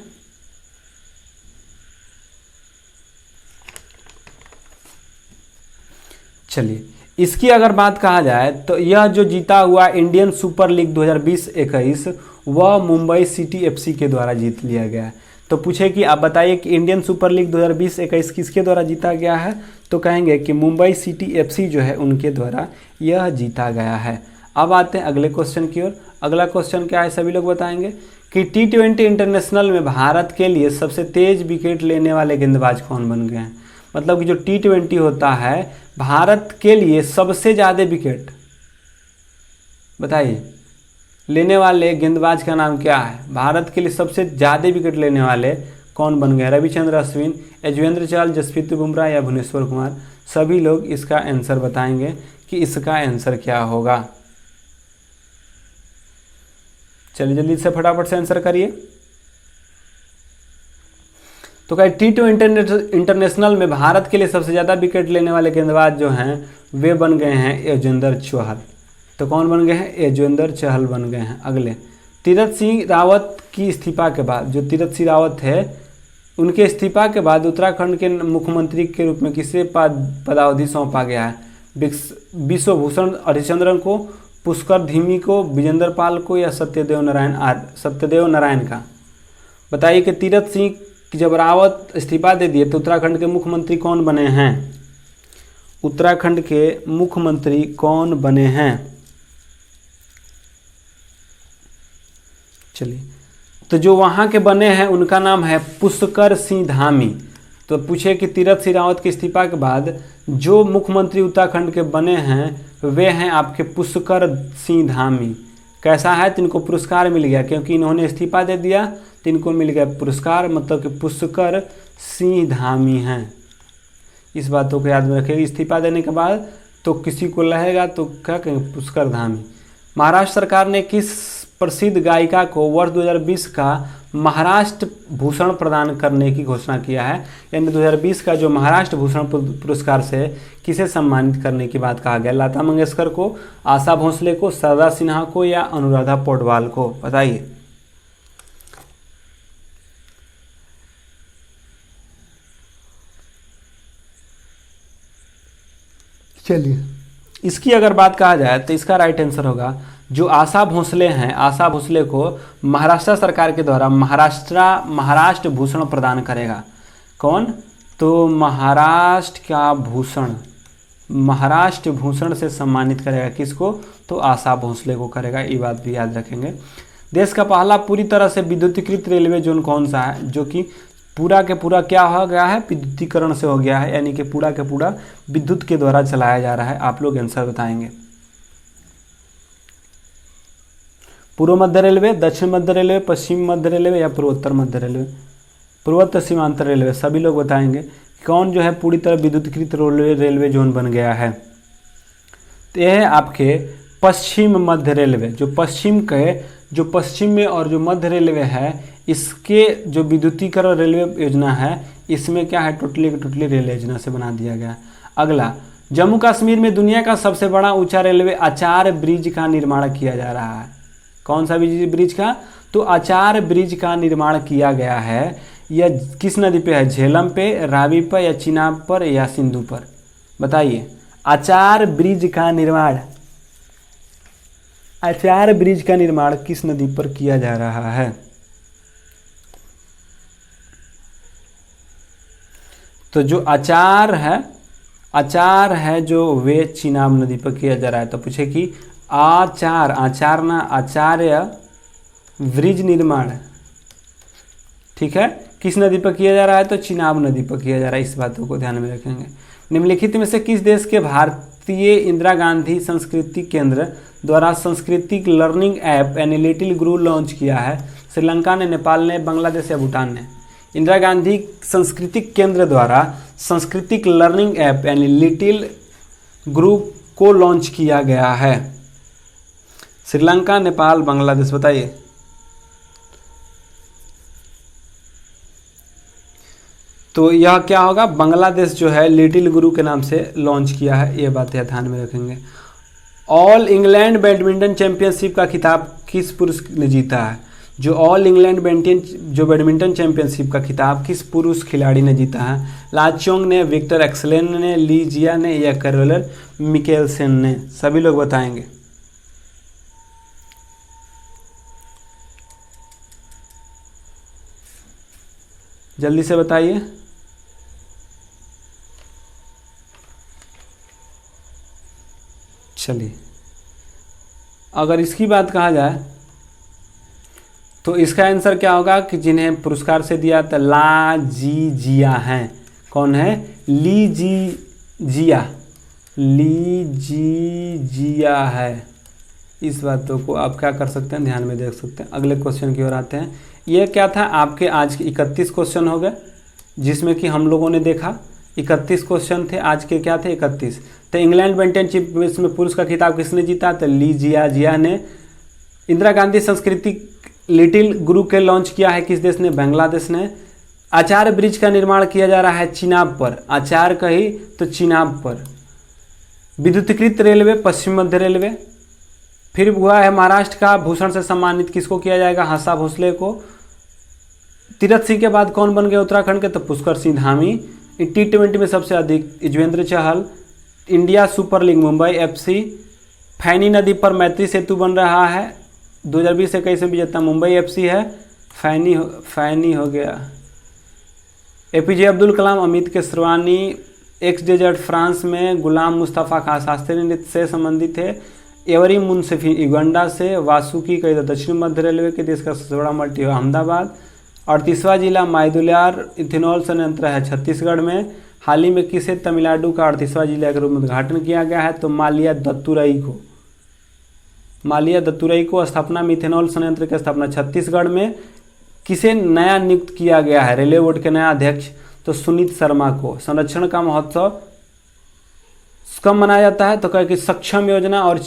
चलिए इसकी अगर बात कहा जाए तो यह जो जीता हुआ इंडियन सुपर लीग 2020-21 वह मुंबई सिटी एफसी के द्वारा जीत लिया गया है। तो पूछे कि आप बताइए कि इंडियन सुपर लीग 2020-21 किसके द्वारा जीता गया है, तो कहेंगे कि मुंबई सिटी एफसी जो है उनके द्वारा यह जीता गया है। अब आते हैं अगले क्वेश्चन की ओर। अगला क्वेश्चन क्या है, सभी लोग बताएंगे कि T20 इंटरनेशनल में भारत के लिए सबसे तेज विकेट लेने वाले गेंदबाज कौन बन गए हैं। मतलब कि जो T20 होता है भारत के लिए सबसे ज़्यादा विकेट, बताइए लेने वाले गेंदबाज का नाम क्या है। भारत के लिए सबसे ज़्यादा विकेट लेने वाले कौन बन गए, रविचंद्र अश्विन, यजुवेंद्र चहल, जसप्रीत बुमराह या भुवनेश्वर कुमार। सभी लोग इसका आंसर बताएंगे कि इसका आंसर क्या होगा। चलिए जल्दी से फटाफट से आंसर करिए। तो कहीं T20 इंटरनेशनल में भारत के लिए सबसे ज़्यादा विकेट लेने वाले गेंदबाज जो हैं वे बन गए हैं युजवेंद्र चहल। तो कौन बन गए हैं? युजवेंद्र चहल बन गए हैं। अगले, तीरथ सिंह रावत की इस्तीफा के बाद, जो तीरथ सिंह रावत थे उनके इस्तीफा के बाद उत्तराखंड के मुख्यमंत्री के रूप में किसे पदावधि सौंपा गया है? विश्वभूषण हरिचंद्रन को, पुष्कर धीमी को, विजेंद्र पाल को या सत्यदेव नारायण का? बताइए कि तीरथ सिंह जब रावत इस्तीफा दे दिए तो उत्तराखंड के मुख्यमंत्री कौन बने हैं? उत्तराखंड के मुख्यमंत्री कौन बने हैं? चलिए, तो जो वहाँ के बने हैं उनका नाम है पुष्कर सिंह धामी। तो पूछे कि तीरथ सिंह रावत के इस्तीफा के बाद जो मुख्यमंत्री उत्तराखंड के बने हैं वे हैं आपके पुष्कर सिंह धामी। कैसा है? तो इनको पुरस्कार मिल गया, क्योंकि इन्होंने इस्तीफा दे दिया तो इनको मिल गया पुरस्कार, मतलब कि पुष्कर सिंह धामी हैं। इस बातों को याद में रखिए। इस्तीफा देने के बाद तो किसी को रहेगा तो क्या कहेंगे? पुष्कर धामी। महाराष्ट्र सरकार ने किस प्रसिद्ध गायिका को वर्ष 2020 का महाराष्ट्र भूषण प्रदान करने की घोषणा किया है? यानी 2020 का जो महाराष्ट्र भूषण पुरस्कार से किसे सम्मानित करने की बात कहा गया? लता मंगेशकर को, आशा भोसले को, शारदा सिन्हा को या अनुराधा पौडवाल को? बताइए। चलिए, इसकी अगर बात कहा जाए तो इसका राइट आंसर होगा जो आशा भोसले हैं, आशा भोसले को महाराष्ट्र सरकार के द्वारा महाराष्ट्र भूषण प्रदान करेगा। कौन? तो महाराष्ट्र भूषण से सम्मानित करेगा। किसको? तो आशा भोसले को करेगा। ये बात भी याद रखेंगे। देश का पहला पूरी तरह से विद्युतीकृत रेलवे जोन कौन सा है? जो कि पूरा के पूरा क्या हो गया है? विद्युतीकरण से हो गया है, यानी कि पूरा के पूरा विद्युत के द्वारा चलाया जा रहा है। आप लोग आंसर बताएंगे। पूर्व मध्य रेलवे, दक्षिण मध्य रेलवे, पश्चिम मध्य रेलवे या पूर्वोत्तर मध्य रेलवे? पूर्वोत्तर सीमांतर रेलवे। सभी लोग बताएंगे कौन जो है पूरी तरह विद्युतीकृत रेलवे जोन बन गया है? तो यह है आपके पश्चिम मध्य रेलवे। जो पश्चिम में और जो मध्य रेलवे है, इसके जो विद्युतीकरण रेलवे योजना है, इसमें क्या है? टोटली रेल योजना से बना दिया गया। अगला, जम्मू कश्मीर में दुनिया का सबसे बड़ा ऊंचा रेलवे आचार ब्रिज का निर्माण किया जा रहा है। कौन सा ब्रिज का? तो आचार ब्रिज का निर्माण किया गया है। यह किस नदी पे है? झेलम पे, रावी पर या चिनाब पर या सिंधु पर? बताइए। आचार ब्रिज का निर्माण किस नदी पर किया जा रहा है? तो जो आचार है जो वे चिनाब नदी पर किया जा रहा है। तो पूछे कि आचार्य ब्रिज निर्माण, ठीक है, किस नदी पर किया जा रहा है? तो चिनाब नदी पर किया जा रहा है। इस बातों को ध्यान में रखेंगे। निम्नलिखित में से किस देश के भारतीय इंदिरा गांधी संस्कृति केंद्र द्वारा सांस्कृतिक लर्निंग ऐप यानी लिटिल गुरु लॉन्च किया है? श्रीलंका ने, नेपाल ने, बांग्लादेश या भूटान ने? इंदिरा गांधी सांस्कृतिक केंद्र द्वारा सांस्कृतिक लर्निंग ऐप यानी लिटिल गुरु को लॉन्च किया गया है। श्रीलंका, नेपाल, बांग्लादेश? बताइए। तो यह क्या होगा? बांग्लादेश जो है लिटिल गुरु के नाम से लॉन्च किया है। ये बात ध्यान में रखेंगे। ऑल इंग्लैंड बैडमिंटन चैंपियनशिप का खिताब किस पुरुष ने जीता है? जो ऑल इंग्लैंड बैडमिंटन चैंपियनशिप का खिताब किस पुरुष खिलाड़ी ने जीता है? लाचोंग ने, विक्टर एक्सलेन ने, ली जिया ने या कैरोलर मिकेलसन ने? सभी लोग बताएंगे। जल्दी से बताइए। चलिए, अगर इसकी बात कहा जाए तो इसका आंसर क्या होगा कि जिन्हें पुरस्कार से दिया था ला जी जिया हैं। कौन है? ली जी जिया है। इस बातों को आप क्या कर सकते हैं? ध्यान में देख सकते हैं। अगले क्वेश्चन की ओर आते हैं। ये क्या था? आपके आज के 31 क्वेश्चन हो गए, जिसमें कि हम लोगों ने देखा 31 क्वेश्चन थे आज के, क्या थे 31। तो इंग्लैंड बैडमिंटन विश्व में पुरुष का खिताब किसने जीता, तो ली जिया ने। इंदिरा गांधी संस्कृति लिटिल गुरु के लॉन्च किया है किस देश ने, बांग्लादेश ने। आचार्य ब्रिज का निर्माण किया जा रहा है चिनाब पर, आचार्य कही तो चिनाब पर। विद्युतीकृत रेलवे पश्चिम मध्य रेलवे। फिर हुआ है महाराष्ट्र का भूषण से सम्मानित किसको किया जाएगा, हंसा भोसले को। तीरथ सिंह के बाद कौन बन गए उत्तराखंड के, तो पुष्कर सिंह धामी। T20 में सबसे अधिक Yuzvendra Chahal. India super league Mumbai FC। Fani नदी पर मैत्री सेतु बन रहा है, 2020-21 में विजेता मुंबई FC है। फैनी हो गया। APJ Abdul Kalam Amit Kesarwani x desert France में। गुलाम मुस्तफ़ा खान शास्त्रीय नृत्य से संबंधित है। एवरी मुंसिफी युगांडा से। वासुकी कही तो दक्षिण मध्य रेलवे के देश का सबसे बड़ा मल्टी अहमदाबाद। 38वां जिला माइदुलार इथेनॉल संयंत्र है छत्तीसगढ़ में। हाल ही में किसे तमिलनाडु का 38वां जिला के रूप में उद्घाटन किया गया है, तो मालिया दत्तुरई को स्थापना में इथेनॉल संयंत्र की स्थापना छत्तीसगढ़ में। किसे नया नियुक्त किया गया है रेलवे बोर्ड के नया अध्यक्ष, तो सुनीत शर्मा को। संरक्षण का महोत्सव कब मनाया जाता है, तो कहे कि सक्षम योजना और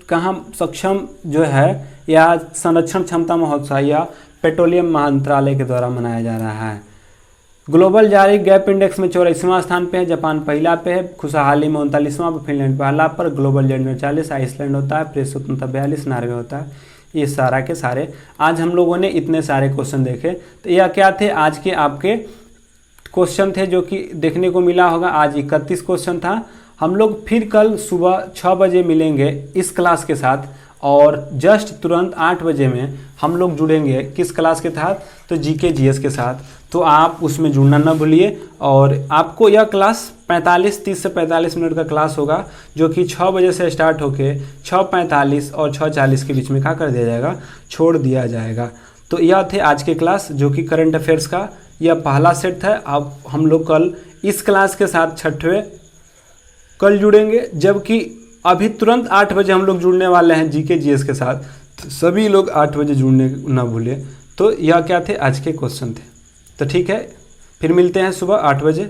कहाँ सक्षम जो है या संरक्षण क्षमता महोत्सव या पेट्रोलियम मंत्रालय के द्वारा मनाया जा रहा है। ग्लोबल जारी गैप इंडेक्स में 84वां स्थान पे है, जापान पहला पे है, खुशहाली में 39वां पर, फिनलैंड पहला पर, ग्लोबल जेंडर 40, आइसलैंड होता है, प्रेस स्वतंत्रता 42, नॉर्वे होता है। ये सारा के सारे आज हम लोगों ने इतने सारे क्वेश्चन देखे। तो यह क्या थे आज के आपके क्वेश्चन थे जो कि देखने को मिला होगा। आज 31 क्वेश्चन था। हम लोग फिर कल सुबह 6 बजे मिलेंगे इस क्लास के साथ, और जस्ट तुरंत 8 बजे में हम लोग जुड़ेंगे किस क्लास के तहत, तो GK GS के साथ। तो आप उसमें जुड़ना ना भूलिए। और आपको यह क्लास 30 से 45 मिनट का क्लास होगा, जो कि 6 बजे से स्टार्ट होके 6:45 और 6:40 के बीच में क्या कर दिया जाएगा, छोड़ दिया जाएगा। तो यह थे आज के क्लास जो कि करंट अफेयर्स का यह पहला सेट था। अब हम लोग कल इस क्लास के साथ 6वें कल जुड़ेंगे, जबकि अभी तुरंत 8 बजे हम लोग जुड़ने वाले हैं GK GS के साथ। तो सभी लोग 8 बजे जुड़ने ना भूलें। तो यह क्या थे आज के क्वेश्चन थे। तो ठीक है, फिर मिलते हैं सुबह 8 बजे।